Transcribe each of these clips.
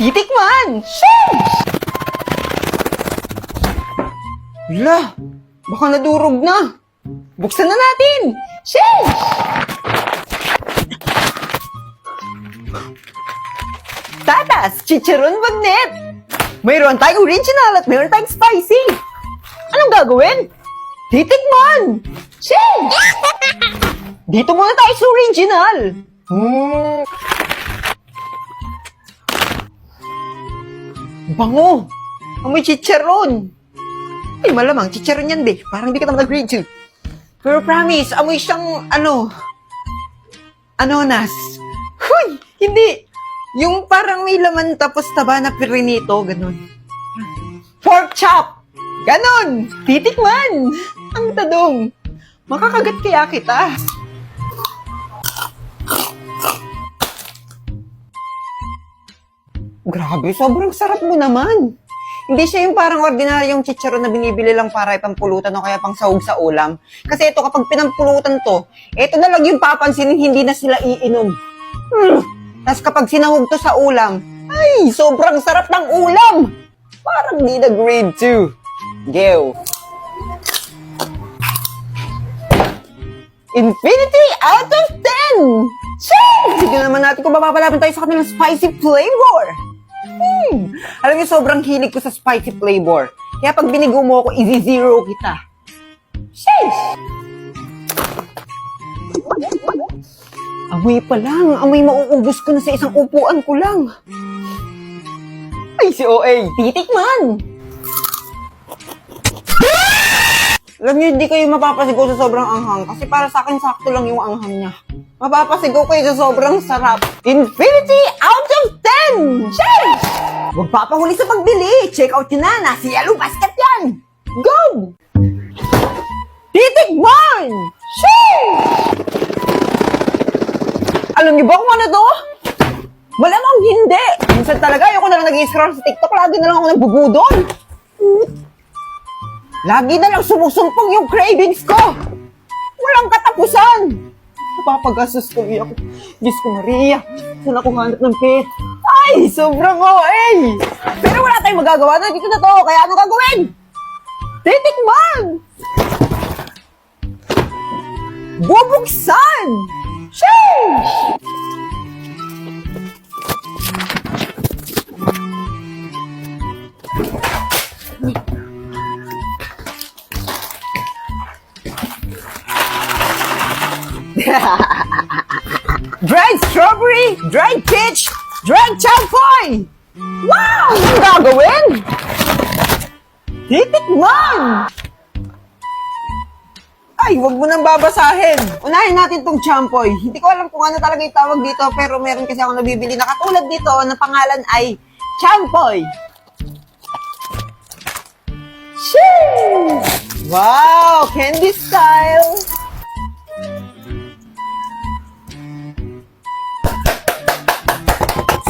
Titikman! Sheesh! Wala, baka nadurog na. Buksan na natin! Sheesh! Tatas, chicharon bagnet! Mayroon tayong original at mayroon tayong spicy. Anong gagawin? Titikman! Sheesh! Dito muna tayo sa original. Bango! Amoy chicharon! Ay, malamang chicharon yan, be. Parang hindi ka naman nag-grade 2. Pero promise, amoy siyang, anonas. Huy! Hindi! Yung parang may laman tapos taba na pirinito, ganun. Pork chop! Ganun! Titikman! Ang tadong! Makakagat kaya kita? Grabe, sobrang sarap mo naman. Hindi siya yung parang ordinaryong chicharon na binibili lang para ipampulutan o kaya pang sahog sa ulam. Kasi ito, kapag pinampulutan to, ito na lang yung papansinin, hindi na sila iinom. Tapos kapag sinahog to sa ulam, ay, sobrang sarap ng ulam! Parang di na grade 2. Geo. Infinity out of 10! Sige naman natin kung mapapalaban tayo sa kanilang spicy flavor. Alam niyo, sobrang hilig ko sa spicy flavor. Kaya pag binigo mo ako, i-zero kita. Sheesh! Amoy pa lang. Amoy mauubos ko na sa isang upuan ko lang. Ay, si OA. Titikman! Alam niyo, hindi kayo mapapasigaw sa sobrang anghang kasi para sa akin, sakto lang yung anghang niya. Mapapasigaw kayo sa sobrang sarap. Infinity out of 10! Sheesh! Huwag papahuli sa pagbili. Check out yun na. Nasa yellow basket yan. Go! Titikman! Sheesh! Alam niyo ba kung ano to? Malamang hindi. Minsan talaga, ayoko na lang nag-i-scroll sa TikTok. Lagi na lang ako nagbubudol. Lagi na lang sumusumpong yung cravings ko. Walang katapusan. Napapagastos ko ako. Diyos ko Maria, saan ako hanap ng pet? Ay, sobrang OA! Pero wala tayong magagawa. Nandito na to, kaya ano gagawin? Titikman! Bubuksan! Sheesh! Dried strawberry, dried peach, dried champoy! Wow! Anong gagawin? Titikman! Ay, wag mo nang babasahin. Unahin natin tong champoy. Hindi ko alam kung ano talaga yung tawag dito, pero meron kasi ako nabibili na katulad dito na pangalan ay champoy. Shoo! Wow! Candy style!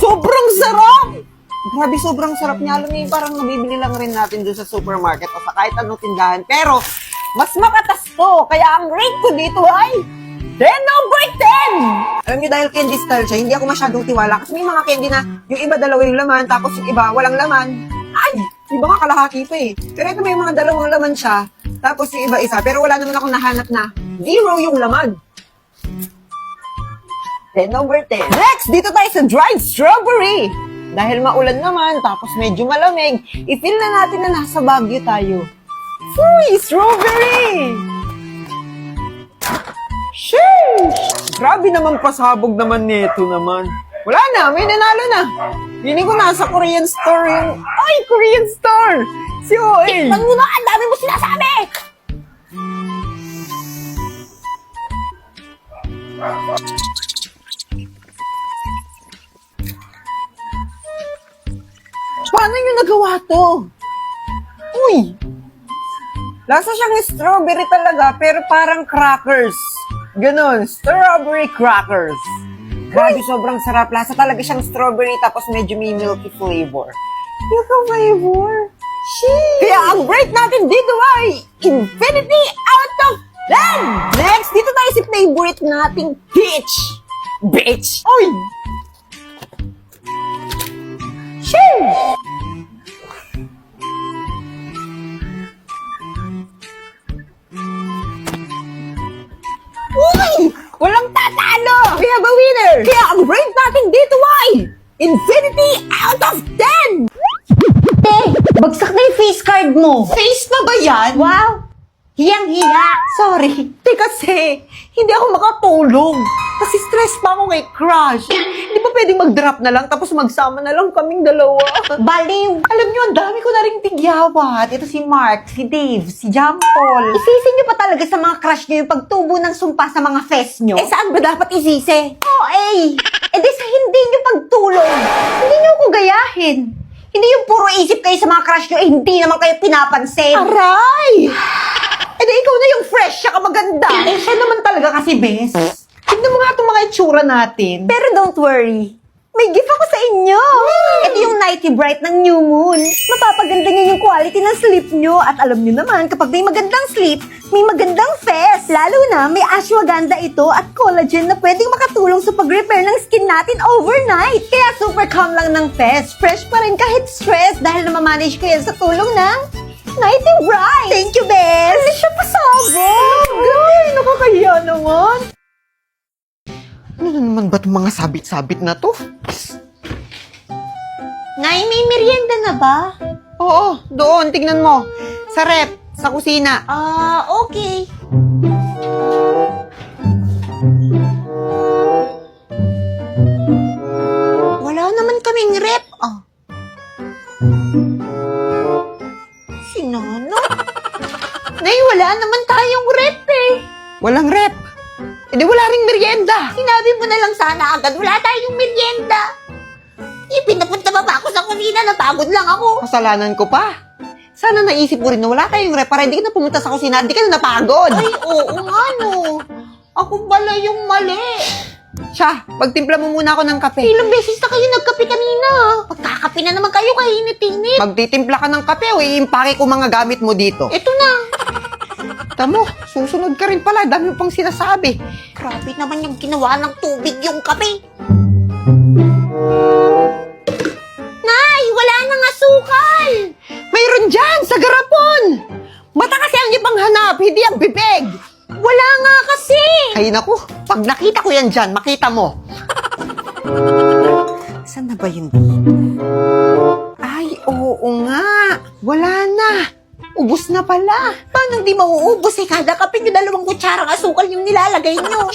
Sobrang sarap! Grabe, sobrang sarap niya. Alam niyo, parang nabibili lang rin natin dun sa supermarket o sa kahit anong tindahan. Pero, mas makatas to. Kaya ang rate ko dito ay 10 over 10! Alam niyo, dahil candy style siya, hindi ako masyadong tiwala. Kasi may mga candy na yung iba dalawa yung laman, tapos yung iba walang laman. Ay! Iba nga kalahati pa eh. Pero ito may mga dalawang laman siya, tapos yung iba isa. Pero wala naman akong nahanap na 0 yung laman. 10 over 10. Next, dito tayo sa dried strawberry. Dahil maulan naman, tapos medyo malamig, i-feel na natin na nasa Baguio tayo. Uy, strawberry! Sheesh! Grabe naman pasabog naman nito naman. Wala na, may nanalo na. Feeling ko nasa Korean store yung... Ay, Korean store! Si OA! Tikman mo na, ang dami mo sinasabi! Paano nyo nagawa to? Uy! Lasa siyang strawberry talaga, pero parang crackers. Ganon, strawberry crackers. Grabe, sobrang sarap. Lasa talaga siyang strawberry, tapos medyo may milky flavor. Milky flavor? Sheesh! Kaya ang rate natin dito ay infinity out of 10! Next, dito tayo si favorite nating peach. Bitch! Uy! Ang rate natin dito ay Infinity out of 10! Bagsak na yung face card mo. Face na ba yan? Wow! Hiyang-hiya. Sorry. Kasi, hindi ako makatulong. Kasi stress pa ako kay Crush. Hindi ba pwedeng mag-drop na lang tapos magsama na lang kaming dalawa? Baliw. Alam niyo, ang dami ko na ring tigyawat. Ito si Mark, si Dave, si John Paul. Isisi niyo pa talaga sa mga crush niyo yung pagtubo ng sumpa sa mga fest niyo? Eh, saan ba dapat isisi? Oh, eh di sa hindi niyo pagtulong. Hindi niyo ko gayahin. Hindi yung puro isip kayo sa mga crush niyo, eh hindi naman kayo pinapansin. Aray! Eh di ikaw na yung fresh, siya ka maganda. Eh siya naman talaga kasi best. Tignan mo nga itong mga itsura natin. Pero don't worry. May gift ako sa inyo. Ito yung Nighty Bright ng New Moon. Mapapaganda niyo yung quality ng sleep niyo. At alam niyo naman, kapag may magandang sleep, may magandang fest. Lalo na, may ashwagandha ito at collagen na pwedeng makatulong sa pag-repair ng skin natin overnight. Kaya super calm lang ng fest. Fresh pa rin kahit stress dahil namamanage ko yan sa tulong ng Nighty Bright. Thank you, Bes. Hindi siya pasabog. Ay, nakakahiya naman. Ano na naman ba itong mga sabit-sabit na to? Ngay, may merienda na ba? Oo, doon, tignan mo. Sa rep, sa kusina. Okay. Wala naman kaming rep. Si Nono? Nay, wala naman tayong rep eh. Walang rep. Eh di wala ring merienda. Sinabi mo na lang sana agad, wala tayong merienda. Pinapunta ba ako sa kusina? Napagod lang ako. Kasalanan ko pa. Sana naisip mo rin na wala tayong rep para hindi ka na pumunta sa kusina, hindi ka na napagod. Ay, oo nga no. Ako pala yung mali. Siya, pagtimpla mo muna ako ng kape. Ilang beses na kayo nagkape kanina. Pagkakape na naman kayo, kainit-init. Magtitimpla ka ng kape o iimpake ko mga gamit mo dito. Ito na. Tamo, susunod ka rin pala. Dami mo pang sinasabi. Grabe naman yung ginawa ng tubig yung kape. Nay, wala nang asukal. Mayroon dyan, sa garapon. Mata kasi ang ipang hanap, hindi ang bibig. Wala nga kasi. Ay naku, pag nakita ko yan dyan, makita mo. Saan na ba yun? Ay, oo nga. Wala na. Ubus na pala. Paano di mauubos eh? Kada kape nyo 2 kutsarang asukal yung nilalagay nyo.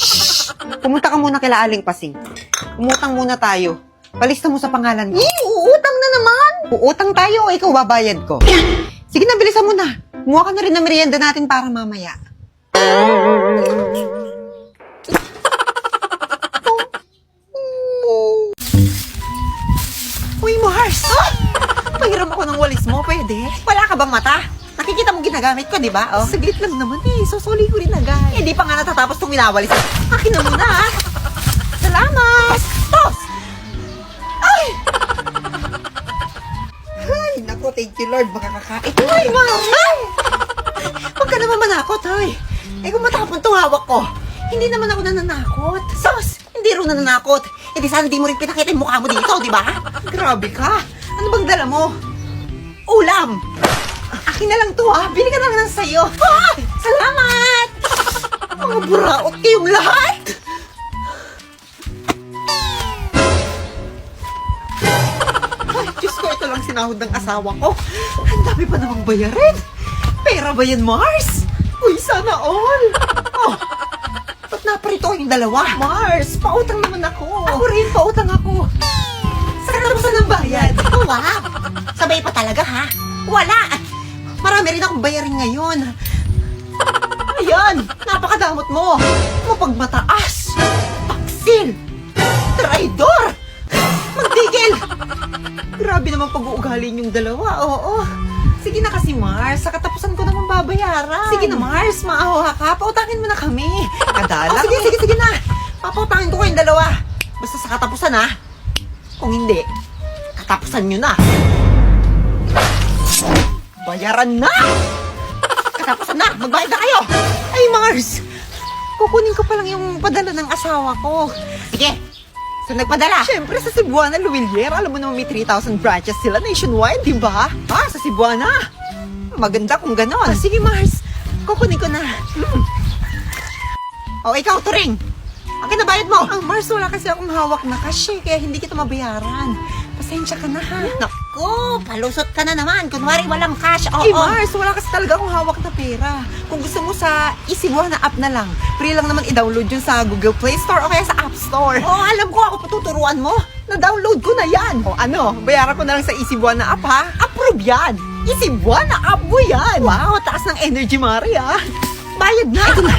Pumunta ka muna kila Aling Pasing. Umutang muna tayo. Palista mo sa pangalan ko. Uutang na naman. Uutang tayo o ikaw babayad ko? Sige na, bilisan mo na. Kumuha ka na rin ng merienda natin para mamaya. Uy, Mars! Pahiram ako ng walis mo, pwede? Wala ka bang mata? Nakikita mo ginagamit ko, di ba? Oh. Saglit lang naman eh. Susuli ko rin agad. Eh, di pa nga natatapos itong winawalis. Akin na muna, ah. Salamat! Tos! Ay! Ay, naku, thank you, Lord. Makakakain. Ay, mama! Huwag ka naman manakot, ay. Eh, kung matapon itong hawak ko, hindi naman ako nananakot. Sos! Hindi rin nananakot. Eh, di sana di mo rin pinakita yung mukha mo dito, di ba? Grabe ka. Ano bang dala mo? Ulam! Akin na lang to, ha? Bili ka na lang sa'yo. Ay! Salamat! Mga buraot kayong lahat! Ay, Diyos ko, ito lang sinahod ng asawa ko. Ang dami pa namang bayarin. Pera ba yan, Mars? Uy, sana all. Oh, ba't naparito kayong dalawa? Mars, pautang naman ako. Ako rin, pautang ako. Sa katapusan ng bayad. Wow. Sabay pa talaga ha? Wala. Marami rin akong bayarin ngayon. Ayan, napakadamot mo. Mapagmataas. Taksil. Traidor. Magtigil. Grabe naman pag-uugali yung dalawa, oo. Sige na kasi, Mars. Sa katapusan ko naman babayaran. Sige na, Mars. Maawa ka. Pautangin mo na kami. Kadalang. Oh, sige na. Papautangin ko kayong dalawa. Basta sa katapusan, ha? Kung hindi, katapusan nyo na. Bayaran na! Katapusan na! Magbayad na kayo! Ay, Mars! Kukunin ko pa lang yung padala ng asawa ko. Sige! Saan nagpadala? Siyempre sa Cebuana, Luwilier. Alam mo naman may 3,000 branches sila nationwide, di ba? Ah, sa Cebuana. Maganda kung ganon. Sige, Mars. Kukunin ko na. O, ikaw, Turing. Ang kinabayad mo? Ang Mars, wala kasi akong hawak na cash eh, kaya hindi kita mabayaran. Pasensya ka na ha. Naku, palusot ka na naman. Kunwari walang cash. Oo. Mars, wala kasi talaga akong hawak na pera. Kung gusto mo sa Easy Buwana app na lang, free lang naman i-download yun sa Google Play Store o kaya sa App Store. Oo, alam ko ako patuturuan mo. Na-download ko na yan. O ano, bayaran ko na lang sa Easy Buwana app ha. Approve yan. Easy Buwana app mo yan. Wow, taas ng energy, Mari ha. Bayad na. Ito na,